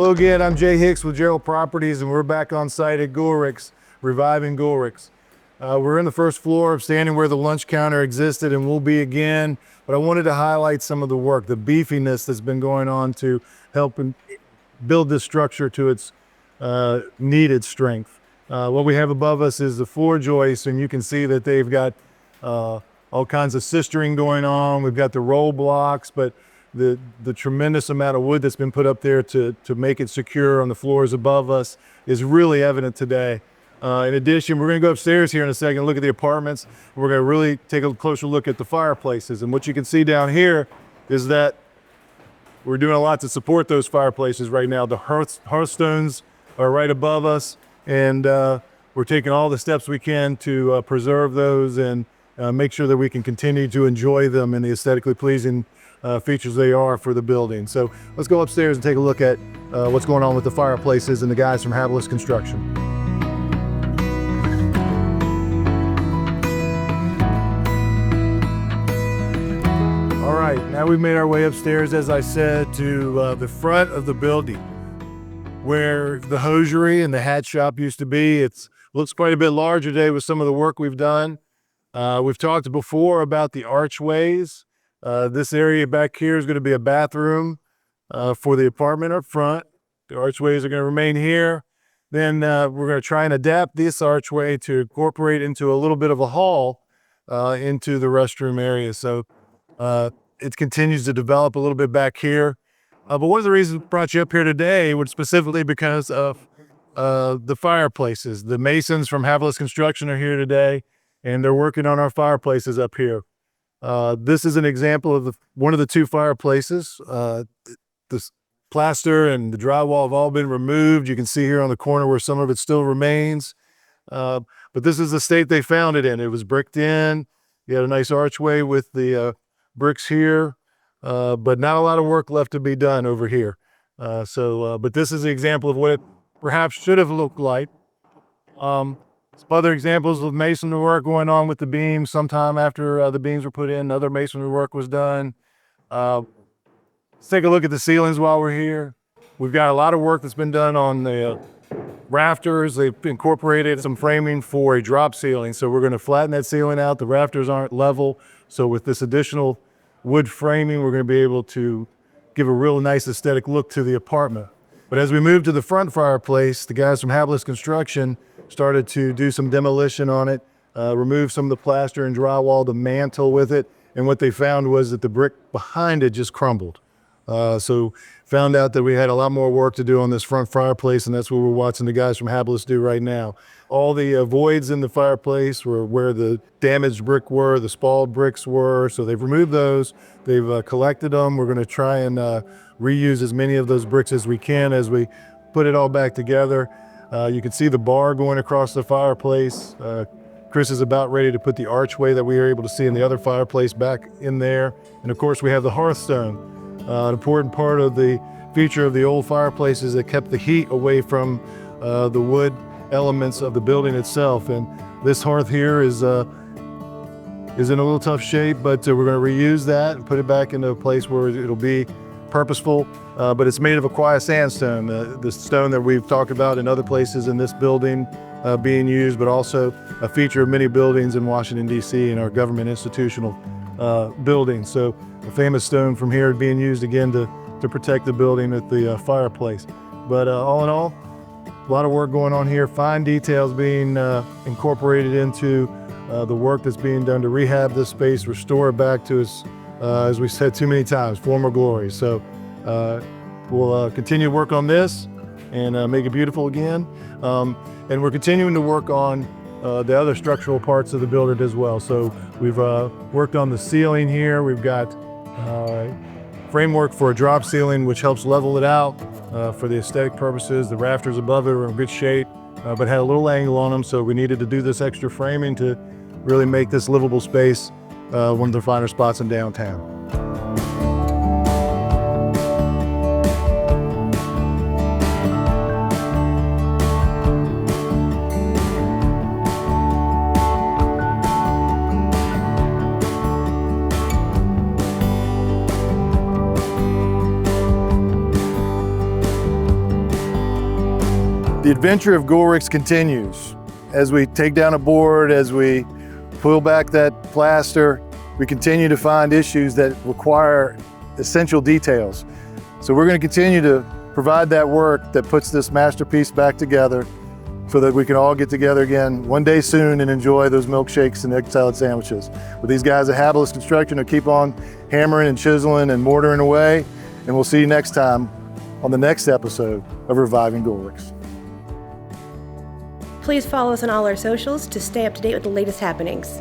Hello again, I'm Jay Hicks with Gerald Properties, and we're back on site at Goolrick's, reviving Goolrick's. We're in the first floor, standing where the lunch counter existed and will be again, but I wanted to highlight some of the work, the beefiness that's been going on to help build this structure to its needed strength. What we have above us is the floor joist, and you can see that they've got all kinds of sistering going on. We've got the roll blocks, but the tremendous amount of wood that's been put up there to make it secure on the floors above us is really evident today. In addition, we're going to go upstairs here in a second and look at the apartments. We're going to really take a closer look at the fireplaces. And what you can see down here is that we're doing a lot to support those fireplaces right now. The hearthstones are right above us, and we're taking all the steps we can to preserve those and make sure that we can continue to enjoy them and the aesthetically pleasing features they are for the building. So let's go upstairs and take a look at what's going on with the fireplaces and the guys from Hearth Construction. All right, now we've made our way upstairs, as I said, to the front of the building where the hosiery and the hat shop used to be. It looks quite a bit larger today with some of the work we've done. We've talked before about the archways. This area back here is going to be a bathroom for the apartment up front. The archways are going to remain here. Then we're going to try and adapt this archway to incorporate into a little bit of a hall into the restroom area. So it continues to develop a little bit back here. But one of the reasons I brought you up here today was specifically because of the fireplaces. The masons from Hearth Construction are here today, and they're working on our fireplaces up here. This is an example of one of the two fireplaces. The plaster and the drywall have all been removed. You can see here on the corner where some of it still remains. But this is the state they found it in. It was bricked in. You had a nice archway with the bricks here, but not a lot of work left to be done over here. But this is an example of what it perhaps should have looked like. Some other examples of masonry work going on with the beams. Sometime after the beams were put in, other masonry work was done. Let's take a look at the ceilings while we're here. We've got a lot of work that's been done on the rafters. They've incorporated some framing for a drop ceiling, so we're going to flatten that ceiling out. The rafters aren't level, so with this additional wood framing, we're going to be able to give a real nice aesthetic look to the apartment. But as we move to the front fireplace, the guys from Hearth Construction started to do some demolition on it, remove some of the plaster and drywall, the mantle with it, and what they found was that the brick behind it just crumbled. So found out that we had a lot more work to do on this front fireplace, and that's what we're watching the guys from Hearth do right now. All the voids in the fireplace were where the damaged brick were, the spalled bricks were, so they've removed those. They've collected them. We're going to try and reuse as many of those bricks as we can as we put it all back together. You can see the bar going across the fireplace. Chris is about ready to put the archway that we were able to see in the other fireplace back in there. And of course we have the hearthstone. An important part of the feature of the old fireplaces that kept the heat away from the wood elements of the building itself. And this hearth here is in a little tough shape, but we're going to reuse that and put it back into a place where it'll be purposeful. But it's made of Aquia sandstone, the stone that we've talked about in other places in this building being used, but also a feature of many buildings in Washington, D.C. and our government institutional buildings. So a famous stone from here being used again to protect the building at the fireplace. But all in all, a lot of work going on here, fine details being incorporated into the work that's being done to rehab this space, restore it back to its, as we said too many times, former glory. So we'll continue to work on this and make it beautiful again. And we're continuing to work on the other structural parts of the building as well. So we've worked on the ceiling here. We've got framework for a drop ceiling, which helps level it out for the aesthetic purposes. The rafters above it are in good shape, but had a little angle on them. So we needed to do this extra framing to really make this livable space one of the finer spots in downtown. The adventure of Goolrick's continues. As we take down a board, as we pull back that plaster, we continue to find issues that require essential details. So we're going to continue to provide that work that puts this masterpiece back together so that we can all get together again one day soon and enjoy those milkshakes and egg salad sandwiches. With these guys at Habitus Construction, who keep on hammering and chiseling and mortaring away, and we'll see you next time on the next episode of Reviving Goolrick's. Please follow us on all our socials to stay up to date with the latest happenings.